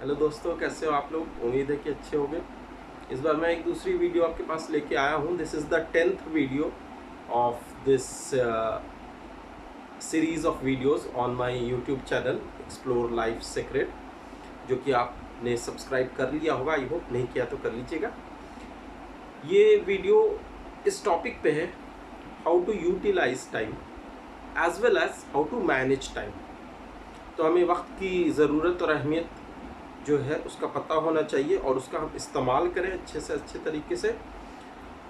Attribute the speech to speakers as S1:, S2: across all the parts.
S1: Hello दोस्तों, कैसे हो आप लोग। उम्मीद है कि अच्छे होंगे। इस बार मैं एक दूसरी वीडियो आपके पास लेके आया हूँ। This is the 10th video of this series of videos on my YouTube channel explore life secret, जो कि आपने सब्सक्राइब कर लिया होगा। आई होप, नहीं किया तो कर लीजिएगा। ये वीडियो इस टॉपिक पे है, how to utilize time as well as how to manage time. तो हमें वक्त की ज़रूरत और अहमियत जो है उसका पता होना चाहिए और उसका हम इस्तेमाल करें अच्छे से अच्छे तरीके से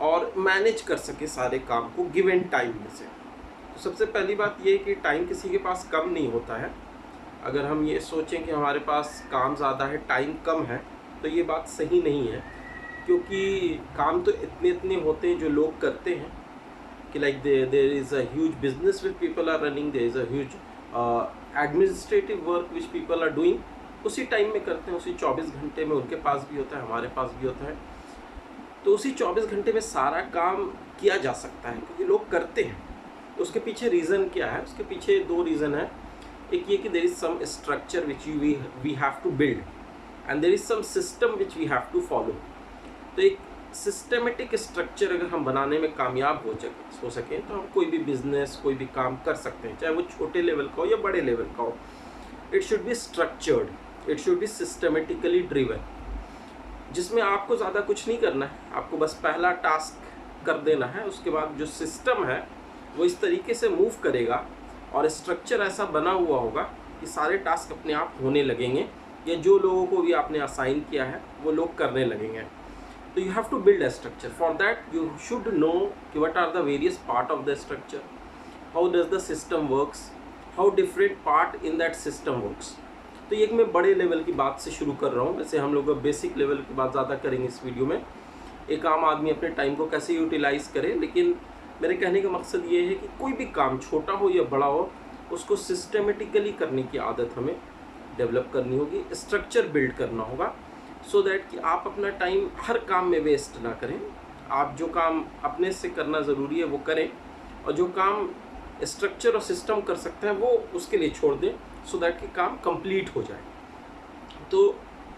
S1: और मैनेज कर सके सारे काम को गिवन टाइम में से। तो सबसे पहली बात ये है कि टाइम किसी के पास कम नहीं होता है। अगर हम ये सोचें कि हमारे पास काम ज़्यादा है, टाइम कम है, तो ये बात सही नहीं है। क्योंकि काम तो इतने इतने होते हैं जो लोग करते हैं कि like there is a huge business which people are running, there is a huge administrative work which people are doing. उसी टाइम में करते हैं, उसी 24 घंटे में उनके पास भी होता है, हमारे पास भी होता है। तो उसी 24 घंटे में सारा काम किया जा सकता है क्योंकि लोग करते हैं। तो उसके पीछे रीज़न क्या है? उसके पीछे दो रीज़न है। एक ये कि there is some structure which we have to build and there is some system which we have to follow. तो एक सिस्टमेटिक स्ट्रक्चर अगर हम बनाने में कामयाब हो सकें तो हम कोई भी बिजनेस, कोई भी काम कर सकते हैं, चाहे वो छोटे लेवल का हो या बड़े लेवल का हो। It should be structured, it should be systematically driven, जिसमें आपको ज़्यादा कुछ नहीं करना है। आपको बस पहला टास्क कर देना है। उसके बाद जो सिस्टम है वो इस तरीके से मूव करेगा और स्ट्रक्चर ऐसा बना हुआ होगा कि सारे टास्क अपने आप होने लगेंगे, या जो लोगों को भी आपने असाइन किया है वो लोग करने लगेंगे। तो you have to build a structure. For that you should know what are the various part of the structure, how does the system works, how different part in that system works. तो ये एक मैं बड़े level की बात से शुरू कर रहा हूँ। वैसे हम लोग बेसिक लेवल की बात ज़्यादा करेंगे इस वीडियो में, एक आम आदमी अपने टाइम को कैसे यूटिलाइज करे। लेकिन मेरे कहने का मकसद ये है कि कोई भी काम छोटा हो या बड़ा हो, उसको सिस्टमेटिकली करने की आदत हमें डेवलप करनी होगी, स्ट्रक्चर बिल्ड करना होगा, सो दैट कि आप अपना टाइम हर काम में वेस्ट ना करें। आप जो काम अपने से करना ज़रूरी है वो करें, और जो काम स्ट्रक्चर और सिस्टम कर सकते हैं वो उसके लिए छोड़ दें, सो दैट कि काम कंप्लीट हो जाए। तो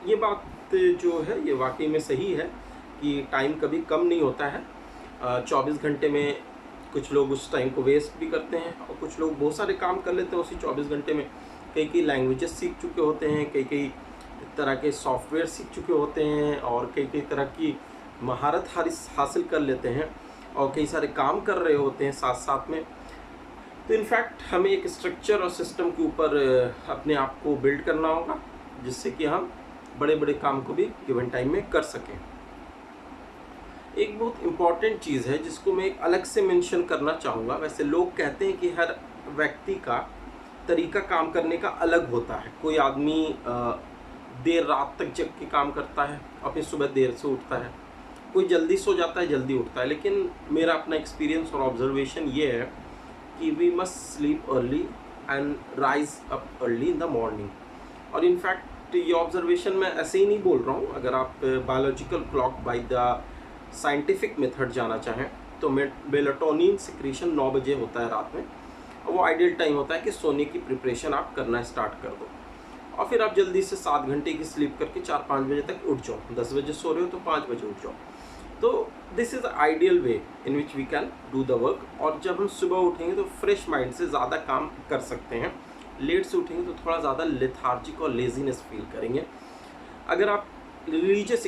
S1: ये बात जो है ये वाकई में सही है कि टाइम कभी कम नहीं होता है। 24 घंटे में कुछ लोग उस टाइम को वेस्ट भी करते हैं और कुछ लोग बहुत सारे काम कर लेते हैं उसी 24 घंटे में। कई कई लैंग्वेजेस सीख चुके होते हैं, कई कई तरह के सॉफ्टवेयर सीख चुके होते हैं, और कई कई तरह की महारत हासिल कर लेते हैं, और कई सारे काम कर रहे होते हैं साथ साथ में। तो इनफैक्ट हमें एक स्ट्रक्चर और सिस्टम के ऊपर अपने आप को बिल्ड करना होगा, जिससे कि हम बड़े बड़े काम को भी गिवन टाइम में कर सकें। एक बहुत इम्पॉर्टेंट चीज़ है जिसको मैं एक अलग से मेंशन करना चाहूँगा। वैसे लोग कहते हैं कि हर व्यक्ति का तरीका काम करने का अलग होता है। कोई आदमी देर रात तक जग के काम करता है और फिर सुबह देर से उठता है, कोई जल्दी सो जाता है, जल्दी उठता है। लेकिन मेरा अपना एक्सपीरियंस और ऑब्जर्वेशन ये है कि we must sleep early and rise up early in the morning. और इनफैक्ट ये ऑब्जर्वेशन मैं ऐसे ही नहीं बोल रहा हूँ। अगर आप biological clock by the scientific method जाना चाहें तो मेलाटोनिन सिक्रीशन 9 बजे होता है रात में, और वो आइडियल टाइम होता है कि सोने की प्रिपरेशन आप करना स्टार्ट कर दो, और फिर आप जल्दी से 7 घंटे की स्लीप करके 4-5 बजे तक उठ जाओ। 10 बजे सो रहे हो तो 5 बजे उठ जाओ। तो this is the ideal way in which we can do the work. और जब हम सुबह उठेंगे तो फ्रेश माइंड से ज़्यादा काम कर सकते हैं। लेट से उठेंगे तो थोड़ा ज़्यादा लेथार्जिक और लेजीनेस फील करेंगे। अगर आप रिलीजियस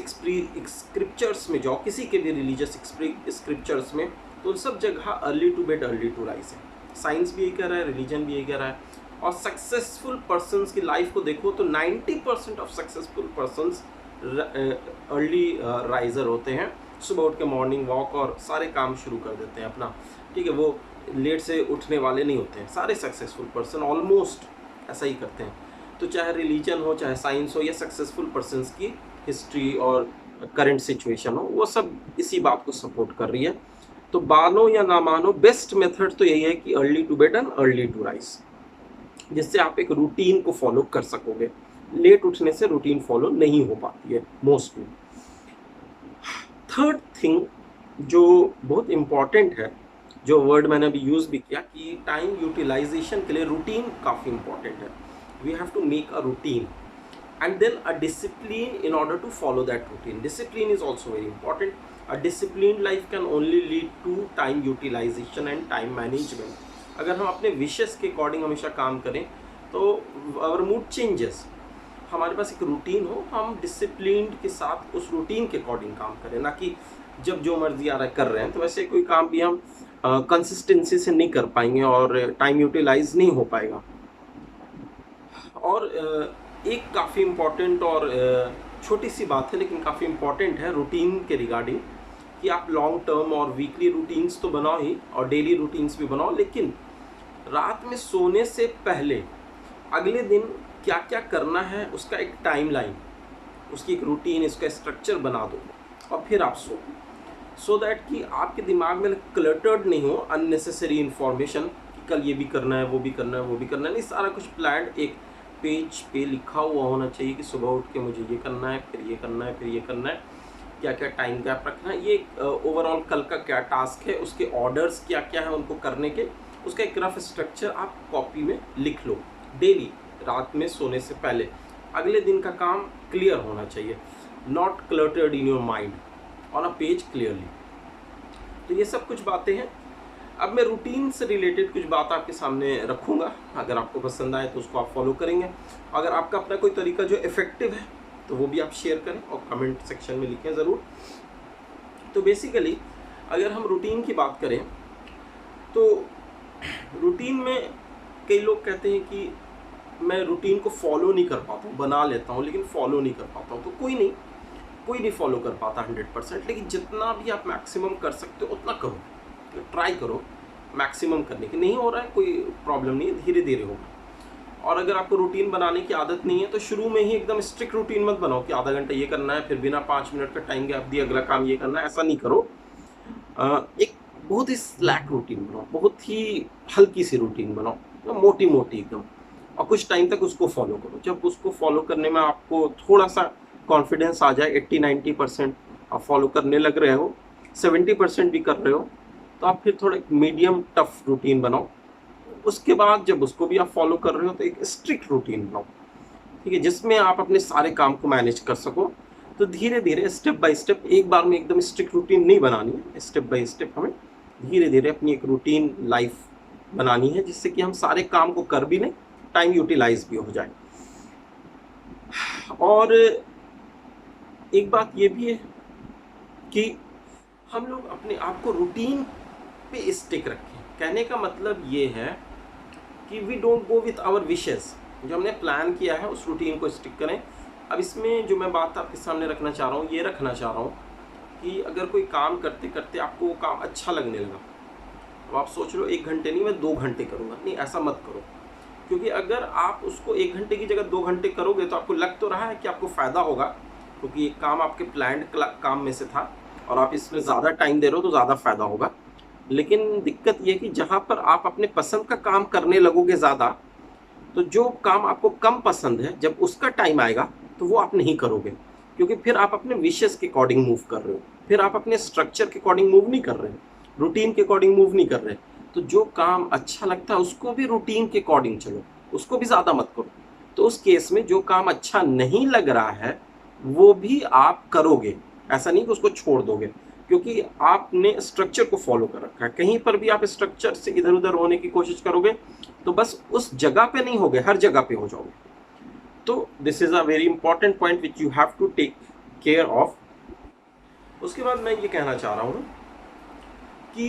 S1: स्क्रिप्चर्स में जाओ, किसी के भी रिलीजियस स्क्रिप्चर्स में, तो उन सब जगह early to bed early to rise है। साइंस भी यही कह रहा है, रिलीजन भी यही कह रहा है। और सक्सेसफुल पर्सन्स की लाइफ को देखो तो 90% of successful persons early riser होते हैं। सुबह उठ के मॉर्निंग वॉक और सारे काम शुरू कर देते हैं अपना, ठीक है। वो लेट से उठने वाले नहीं होते हैं। सारे सक्सेसफुल पर्सन ऑलमोस्ट ऐसा ही करते हैं। तो चाहे रिलीजन हो, चाहे साइंस हो, या सक्सेसफुल पर्सन्स की हिस्ट्री और करंट सिचुएशन हो, वो सब इसी बात को सपोर्ट कर रही है। तो मानो या ना मानो, बेस्ट मेथड तो यही है कि early to bed and early to rise, जिससे आप एक रूटीन को फॉलो कर सकोगे। लेट उठने से रूटीन फॉलो नहीं हो पाती है मोस्टली। थर्ड थिंग जो बहुत इम्पॉर्टेंट है, जो वर्ड मैंने अभी यूज़ भी किया, कि टाइम यूटिलाइजेशन के लिए रूटीन काफ़ी इम्पॉर्टेंट है। We have to make a routine and then a discipline in order to follow that routine. Discipline is also very important. A disciplined life can only lead to time utilization and time management. अगर हम अपने wishes के according हमेशा काम करें तो our mood changes. हमारे पास एक रूटीन हो, हम डिसिप्लिन के साथ उस रूटीन के अकॉर्डिंग काम करें, ना कि जब जो मर्जी आ रहा है कर रहे हैं। तो वैसे कोई काम भी हम कंसिस्टेंसी से नहीं कर पाएंगे और टाइम यूटिलाइज नहीं हो पाएगा। और एक काफ़ी इम्पॉर्टेंट और छोटी सी बात है लेकिन काफ़ी इम्पॉर्टेंट है रूटीन के रिगार्डिंग, कि आप लॉन्ग टर्म और वीकली रूटीन्स तो बनाओ ही और डेली रूटीन्स भी बनाओ, लेकिन रात में सोने से पहले अगले दिन क्या क्या करना है उसका एक टाइमलाइन, उसकी एक रूटीन, इसका स्ट्रक्चर बना दो और फिर आप सो दैट कि आपके दिमाग में क्लटर्ड नहीं हो अननेसेसरी इन्फॉर्मेशन कि कल ये भी करना है, वो भी करना है, वो भी करना है। नहीं, सारा कुछ प्लान्ड एक पेज पे लिखा हुआ होना चाहिए कि सुबह उठ के मुझे ये करना है, फिर ये करना है, फिर ये करना है, क्या क्या टाइम गैप रखना है, ये ओवरऑल कल का क्या टास्क है, उसके ऑर्डर्स क्या क्या है उनको करने के, उसका एक रफ स्ट्रक्चर आप कॉपी में लिख लो डेली रात में सोने से पहले। अगले दिन का काम क्लियर होना चाहिए, not cluttered in your mind, on a page clearly. तो ये सब कुछ बातें हैं। अब मैं रूटीन से रिलेटेड कुछ बात आपके सामने रखूँगा, अगर आपको पसंद आए तो उसको आप फॉलो करेंगे। अगर आपका अपना कोई तरीका जो इफ़ेक्टिव है तो वो भी आप शेयर करें और कमेंट सेक्शन में लिखें ज़रूर। तो बेसिकली अगर हम रूटीन की बात करें तो रूटीन में कई लोग कहते हैं कि मैं रूटीन को फॉलो नहीं कर पाता हूँ, बना लेता हूँ लेकिन फॉलो नहीं कर पाता हूँ। तो कोई नहीं फॉलो कर पाता 100%, लेकिन जितना भी आप मैक्सिमम कर सकते हो उतना करो, ट्राई करो मैक्सिमम करने की। नहीं हो रहा है कोई प्रॉब्लम नहीं है, धीरे धीरे होगा। और अगर आपको रूटीन बनाने की आदत नहीं है तो शुरू में ही एकदम स्ट्रिक्ट रूटीन मत बनाओ कि आधा घंटा ये करना है, फिर बिना 5 मिनट का टाइम गैप दिए अगला काम ये करना है, ऐसा नहीं करो। एक बहुत ही स्लैक रूटीन बनाओ, बहुत ही हल्की सी रूटीन बनाओ, मोटी मोटी एकदम, और कुछ टाइम तक उसको फॉलो करो। जब उसको फॉलो करने में आपको थोड़ा सा कॉन्फिडेंस आ जाए, 80-90% आप फॉलो करने लग रहे हो, 70% भी कर रहे हो, तो आप फिर थोड़ा मीडियम टफ रूटीन बनाओ। उसके बाद जब उसको भी आप फॉलो कर रहे हो तो एक स्ट्रिक्ट रूटीन बनाओ, ठीक है, जिसमें आप अपने सारे काम को मैनेज कर सको। तो धीरे धीरे स्टेप बाय स्टेप, एक बार में एकदम स्ट्रिक्ट रूटीन नहीं बनानी है, स्टेप बाय स्टेप हमें धीरे धीरे अपनी एक रूटीन लाइफ बनानी है, जिससे कि हम सारे काम को कर भी लें, टाइम यूटिलाइज भी हो जाए। और एक बात ये भी है कि हम लोग अपने आप को रूटीन पे स्टिक रखें। कहने का मतलब ये है कि we don't go with our wishes, जो हमने प्लान किया है उस रूटीन को स्टिक करें। अब इसमें जो मैं बात आपके सामने रखना चाह रहा हूँ, ये रखना चाह रहा हूँ कि अगर कोई काम करते करते आपको वो काम अच्छा लगने लगा, तो आप सोच लो 1 घंटे नहीं मैं 2 घंटे करूँगा, नहीं ऐसा मत करो। क्योंकि अगर आप उसको 1 घंटे की जगह 2 घंटे करोगे तो आपको लग तो रहा है कि आपको फ़ायदा होगा, क्योंकि एक काम आपके प्लान्ड काम में से था और आप इसमें ज़्यादा टाइम दे रहे हो तो ज़्यादा फ़ायदा होगा। लेकिन दिक्कत ये कि जहाँ पर आप अपने पसंद का काम करने लगोगे ज़्यादा, तो जो काम आपको कम पसंद है जब उसका टाइम आएगा तो वो आप नहीं करोगे, क्योंकि फिर आप अपने विशेस के अकॉर्डिंग मूव कर रहे हो, फिर आप अपने स्ट्रक्चर के अकॉर्डिंग मूव नहीं कर रहे, रूटीन के अकॉर्डिंग मूव नहीं कर रहे। तो जो काम अच्छा लगता है उसको भी रूटीन के अकॉर्डिंग चलो, उसको भी ज़्यादा मत करो। तो उस केस में जो काम अच्छा नहीं लग रहा है वो भी आप करोगे, ऐसा नहीं कि उसको छोड़ दोगे, क्योंकि आपने स्ट्रक्चर को फॉलो कर रखा है। कहीं पर भी आप स्ट्रक्चर से इधर उधर होने की कोशिश करोगे तो बस उस जगह पे नहीं होगे, हर जगह पे हो जाओगे। तो this is a very important point which you have to take care of. उसके बाद मैं ये कहना चाह रहा हूँ कि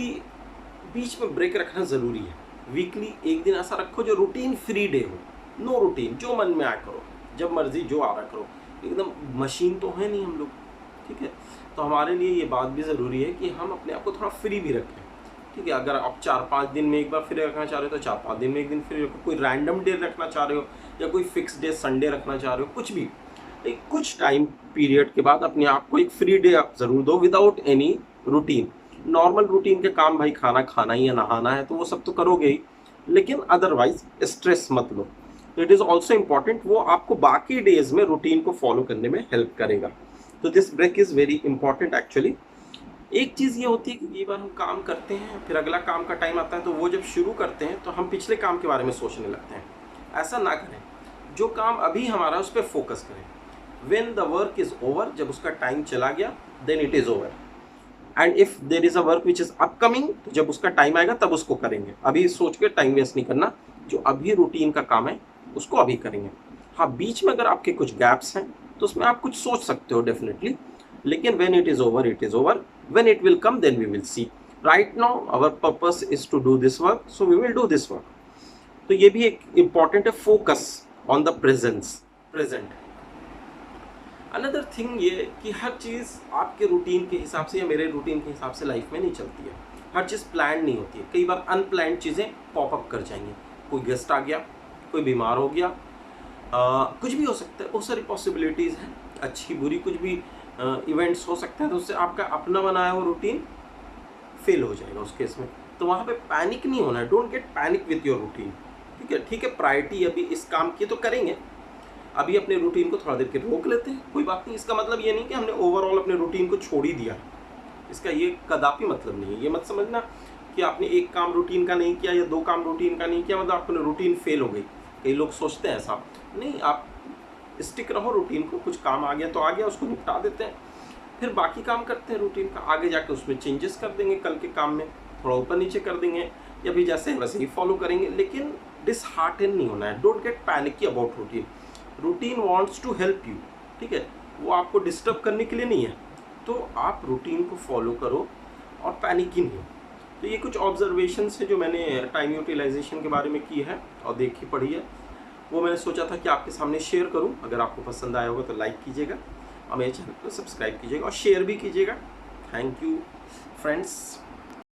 S1: बीच में ब्रेक रखना ज़रूरी है। वीकली एक दिन ऐसा रखो जो रूटीन फ्री डे हो, नो रूटीन, जो मन में आया करो, जब मर्जी जो आ रहा करो। एकदम मशीन तो है नहीं हम लोग, ठीक है। तो हमारे लिए ये बात भी ज़रूरी है कि हम अपने आप को थोड़ा फ्री भी रखें, ठीक है। अगर आप 4-5 दिन में एक बार फ्री रखना चाह रहे हो तो 4-5 दिन में एक दिन फ्री रखो। कोई रैंडम डे रखना चाह रहे हो या कोई फिक्स डे संडे रखना चाह रहे हो, कुछ भी, एक कुछ टाइम पीरियड के बाद अपने आप को एक फ्री डे आप ज़रूर दो without any routine. Normal routine के काम, भाई खाना खाना ही या नहाना है तो वो सब तो करोगे ही, लेकिन अदरवाइज स्ट्रेस मत लो। इट इज़ ऑल्सो इम्पॉर्टेंट, वो आपको बाकी डेज में रूटीन को फॉलो करने में हेल्प करेगा। तो this break is very important actually. एक चीज़ ये होती है कि कई बार हम काम करते हैं, फिर अगला काम का टाइम आता है तो वो जब शुरू करते हैं तो हम पिछले काम के बारे में सोचने लगते हैं। ऐसा ना करें, जो काम अभी हमारा उस पर फोकस करें। When the work is over, जब उसका टाइम चला गया, then it is over. And if there is a work which is upcoming, तो जब उसका टाइम आएगा तब उसको करेंगे। अभी सोच के टाइम वेस्ट नहीं करना, जो अभी रूटीन का काम है उसको अभी करेंगे। हाँ, बीच में अगर आपके कुछ गैप्स हैं तो उसमें आप कुछ सोच सकते हो डेफिनेटली, लेकिन when it is over it is over, when it will come then we will see. Right now our purpose is to do this work, so we will do this work. तो ये भी एक important है, focus on the present. Another thing ये कि हर चीज़ आपके routine के हिसाब से या मेरे रूटीन के हिसाब से लाइफ में नहीं चलती है। हर चीज़ प्लान नहीं होती है, कई बार अनप्लान्ड चीज़ें पॉपअप कर जाएंगी। कोई गेस्ट आ गया, कोई बीमार हो गया, कुछ भी हो सकता है, बहुत सारी पॉसिबिलिटीज़ हैं, अच्छी बुरी कुछ भी इवेंट्स हो सकते हैं। तो उससे आपका अपना बनाया हुआ रूटीन फेल हो जाएगा उस केस में। तो वहाँ पे पैनिक नहीं होना है, don't get panic with your routine. ठीक है, प्रायोरिटी अभी इस काम की तो करेंगे, अभी अपने रूटीन को थोड़ा देर के रोक लेते हैं, कोई बात नहीं। इसका मतलब ये नहीं कि हमने ओवरऑल अपने रूटीन को छोड़ ही दिया, इसका ये कदापि मतलब नहीं है। ये मत समझना कि आपने एक काम रूटीन का नहीं किया या दो काम रूटीन का नहीं किया मतलब आपने रूटीन फेल हो गई। कई लोग सोचते हैं ऐसा नहीं, आप स्टिक रहो रूटीन को। कुछ काम आ गया तो आ गया, उसको निपटा देते हैं, फिर बाकी काम करते हैं रूटीन का। आगे जाके उसमें चेंजेस कर देंगे, कल के काम में थोड़ा ऊपर नीचे कर देंगे, या भी जैसे है वैसे ही फॉलो करेंगे। लेकिन डिसहार्टन नहीं होना है, don't get panicky about routine. Routine wants to help you, ठीक है, वो आपको डिस्टर्ब करने के लिए नहीं है। तो आप रूटीन को फॉलो करो और पैनिक ही नहीं हो। तो ये कुछ ऑब्जर्वेशन है जो मैंने टाइम यूटिलाइजेशन के बारे में की है और देखी पढ़ी है, वो मैंने सोचा था कि आपके सामने शेयर करूं। अगर आपको पसंद आया होगा तो लाइक कीजिएगा और मेरे चैनल को सब्सक्राइब कीजिएगा और शेयर भी कीजिएगा। Thank you friends.